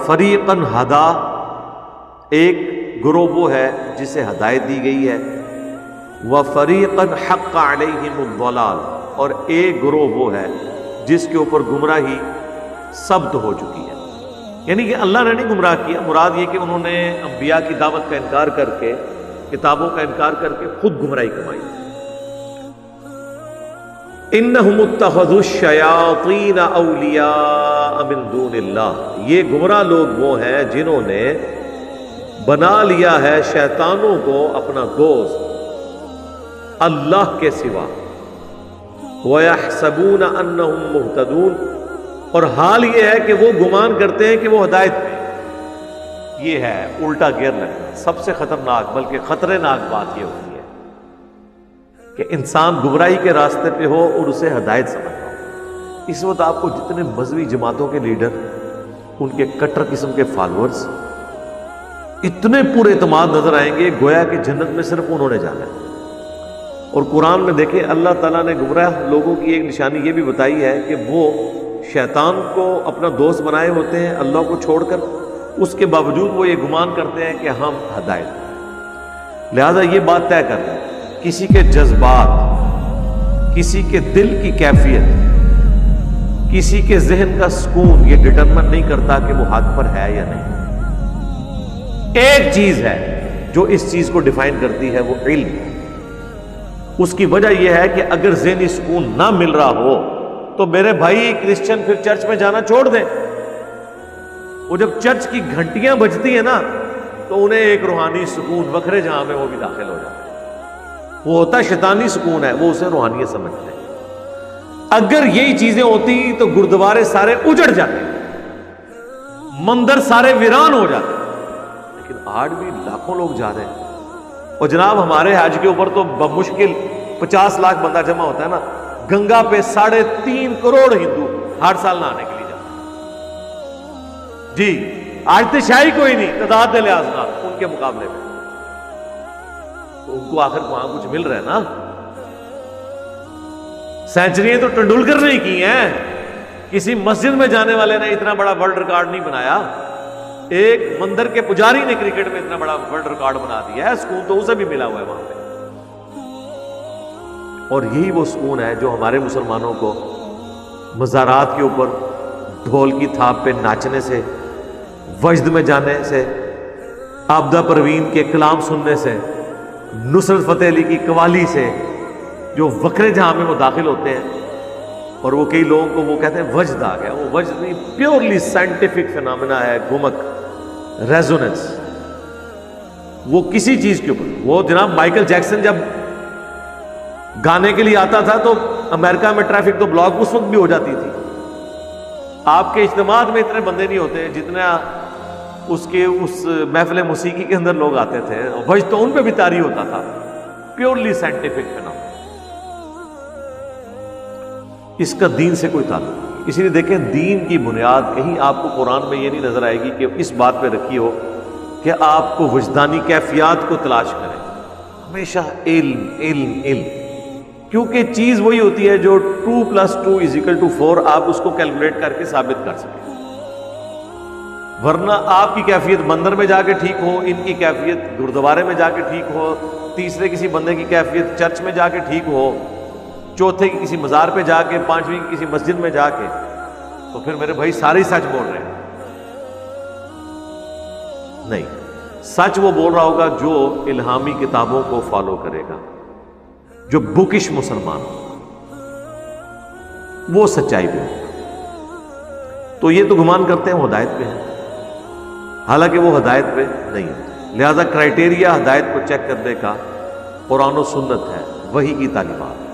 فریقاً ہدا، ایک گروہ وہ ہے جسے ہدایت دی گئی ہے، وفریقاً حق علیہم الضلال، اور ایک گروہ وہ ہے جس کے اوپر گمراہی ثبت ہو چکی ہے۔ یعنی کہ اللہ نے نہیں گمراہ کیا، مراد یہ کہ انہوں نے انبیاء کی دعوت کا انکار کر کے، کتابوں کا انکار کر کے خود گمراہی کمائی۔ انہم اتخذوا الشیاطین اولیاء من دون اللہ، یہ گمراہ لوگ وہ ہیں جنہوں نے بنا لیا ہے شیطانوں کو اپنا دوست اللہ کے سوا، وَيَحْسَبُونَ أَنَّهُمْ مُهْتَدُونَ، اور حال یہ ہے کہ وہ گمان کرتے ہیں کہ وہ ہدایت پہ۔ یہ ہے الٹا گیئر لگنا، سب سے خطرناک بلکہ خطرناک بات یہ ہوتی ہے کہ انسان گمراہی کے راستے پہ ہو اور اسے ہدایت سمجھتا ہو۔ اس وقت آپ کو جتنے مذہبی جماعتوں کے لیڈر، ان کے کٹر قسم کے فالورز اتنے پورے اعتماد نظر آئیں گے گویا کہ جنت میں صرف انہوں نے جانا ہے۔ اور قرآن میں دیکھیں اللہ تعالیٰ نے گمراہ لوگوں کی ایک نشانی یہ بھی بتائی ہے کہ وہ شیطان کو اپنا دوست بنائے ہوتے ہیں اللہ کو چھوڑ کر، اس کے باوجود وہ یہ گمان کرتے ہیں کہ ہم ہدایت ہیں۔ لہذا یہ بات طے کر لیں، کسی کے جذبات، کسی کے دل کی کیفیت، کسی کے ذہن کا سکون یہ ڈٹرمن نہیں کرتا کہ وہ حق پر ہے یا نہیں۔ ایک چیز ہے جو اس چیز کو ڈیفائن کرتی ہے، وہ علم ہے۔ اس کی وجہ یہ ہے کہ اگر ذہنی سکون نہ مل رہا ہو تو میرے بھائی کرسچن پھر چرچ میں جانا چھوڑ دیں۔ وہ جب چرچ کی گھنٹیاں بجتی ہیں نا تو انہیں ایک روحانی سکون وکھرے جہاں میں وہ بھی داخل ہو جاتا ہے، وہ ہوتا شیطانی سکون ہے، وہ اسے روحانیت سمجھتے ہیں۔ اگر یہی چیزیں ہوتی تو گردوارے سارے اجڑ جاتے، مندر سارے ویران ہو جاتے، لیکن آج بھی لاکھوں لوگ جا رہے ہیں۔ اور جناب ہمارے حج کے اوپر تو بمشکل 50 لاکھ بندہ جمع ہوتا ہے نا، گنگا پہ 3.5 کروڑ ہندو ہر سال نہانے کے لیے جاتے ہیں۔ جی آج تو شاہی کوئی نہیں تعداد کے لحاظ نہ ان کے مقابلے میں، تو ان کو آخر وہاں کچھ مل رہا ہے نا۔ سینچریاں تو ٹنڈولکر نے کی ہیں، کسی مسجد میں جانے والے نے اتنا بڑا ورلڈ ریکارڈ نہیں بنایا، ایک مندر کے پجاری نے کرکٹ میں اتنا بڑا ورلڈ ریکارڈ بنا دیا ہے۔ سکون تو اسے بھی ملا ہوا ہے وہاں پہ، اور یہی وہ سکون ہے جو ہمارے مسلمانوں کو مزارات کے اوپر ڈھول کی تھاپ پہ ناچنے سے، وجد میں جانے سے، عابدہ پروین کے کلام سننے سے، نصرت فتح علی کی قوالی سے، جو وکرے جہاں میں وہ داخل ہوتے ہیں۔ اور وہ کئی لوگوں کو وہ کہتے ہیں وجد آ گیا، وہ وجد نہیں، پیورلی سائنٹیفک فینامنا ہے، گمک، ریزوننس۔ وہ کسی چیز کے اوپر، وہ جناب مائیکل جیکسن جب گانے کے لیے آتا تھا تو امریکہ میں ٹریفک تو بلاک اس وقت بھی ہو جاتی تھی۔ آپ کے اجتماعات میں اتنے بندے نہیں ہوتے جتنا اس محفل موسیقی کے اندر لوگ آتے تھے، وجد تو ان پہ بھی طاری ہوتا تھا، پیورلی سائنٹیفک فینامنا۔ اس کا دین سے کوئی تعلق نہیں۔ اسی لیے دیکھیں دین کی بنیاد کہیں آپ کو قرآن میں یہ نہیں نظر آئے گی کہ اس بات پہ رکھی ہو کہ آپ کو وجدانی کیفیات کو تلاش کریں، ہمیشہ علم علم علم، کیونکہ چیز وہی ہوتی ہے جو 2+2=4 آپ اس کو کیلکولیٹ کر کے ثابت کر سکیں۔ ورنہ آپ کی کیفیت مندر میں جا کے ٹھیک ہو، ان کی کیفیت گردوارے میں جا کے ٹھیک ہو، تیسرے کسی بندے کی کیفیت چرچ میں جا کے ٹھیک ہو، چوتھے کی کسی مزار پہ جا کے، پانچویں کی کسی مسجد میں جا کے، تو پھر میرے بھائی سارے سچ بول رہے ہیں۔ نہیں، سچ وہ بول رہا ہوگا جو الہامی کتابوں کو فالو کرے گا، جو بکش مسلمان ہو، وہ سچائی پہ ہوگا۔ تو یہ تو گمان کرتے ہیں وہ ہدایت پہ ہے، حالانکہ وہ ہدایت پہ نہیں ہے۔ لہذا کرائٹیریا ہدایت کو چیک کرنے کا قرآن و سنت ہے، وحی کی تعلیمات۔